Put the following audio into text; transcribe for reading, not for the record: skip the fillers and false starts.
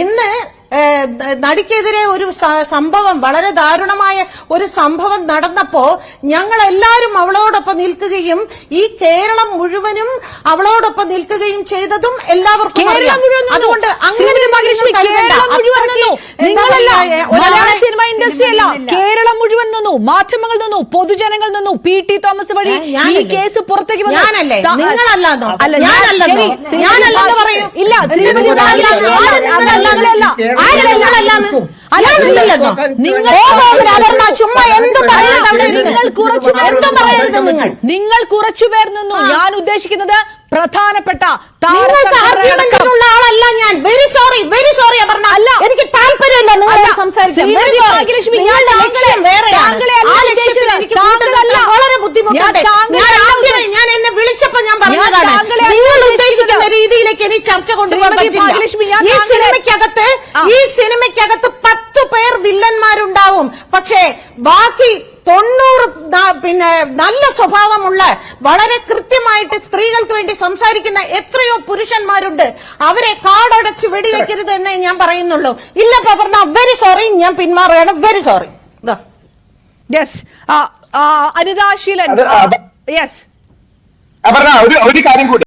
ഇന്ന് നടിക്കെതിരെ ഒരു സംഭവം, വളരെ ദാരുണമായ ഒരു സംഭവം നടന്നപ്പോ ഞങ്ങൾ എല്ലാവരും അവളോടൊപ്പം നിൽക്കുകയും ഈ കേരളം മുഴുവനും അവളോടൊപ്പം നിൽക്കുകയും ചെയ്തതും എല്ലാവർക്കും അറിയാം. അതുകൊണ്ട് സിനിമ ഇൻഡസ്ട്രി അല്ല, കേരളം മുഴുവൻ നിന്നു, മാധ്യമങ്ങൾ നിന്നു, പൊതുജനങ്ങൾ നിന്നു, PT തോമസ് വഴി ഈ കേസ് പുറത്തേക്ക് വന്നു. ഞാനല്ലേ, നിങ്ങളല്ലാന്നോ? പറയൂ. ഇല്ല, നിങ്ങൾ കുറച്ചുപേർ നിന്നു. ഞാൻ ഉദ്ദേശിക്കുന്നത് പ്രധാനപ്പെട്ട ആളല്ല ഞാൻ. Very sorry, very sorry Aparna. അല്ല, എനിക്ക് താല്പര്യമില്ല നിങ്ങളെ സംസാരിക്കാൻ. വളരെ ബുദ്ധിമുട്ടുണ്ട്. ഞാൻ എന്നെ വിളിച്ചപ്പോ ഞാൻ പറഞ്ഞതാണ്, നിങ്ങൾ ഉദ്ദേശിക്കുന്ന രീതിയിലേക്ക് ഇനി ചർച്ച കൊണ്ടുപോകാൻ പറ്റില്ല. ഈ സിനിമയ്ക്കകത്ത് 10 പേർ വില്ലന്മാരുണ്ടാവും. പക്ഷേ ബാക്കി 90 നല്ല സ്വഭാവമുള്ള, വളരെ കൃത്യമായിട്ട് സ്ത്രീകൾക്ക് വേണ്ടി സംസാരിക്കുന്ന എത്രയോ പുരുഷന്മാരുണ്ട്. അവരെ കാടടച്ച് വെടിവെക്കരുത് എന്നേ ഞാൻ പറയുന്നുള്ളൂ. ഇല്ല അപർണ, വെരി സോറി, ഞാൻ പിന്മാറുകയാണ്. Very sorry. അനിതാ ശീലൻ, അപർണ, ഒരു കാര്യം കൂടി.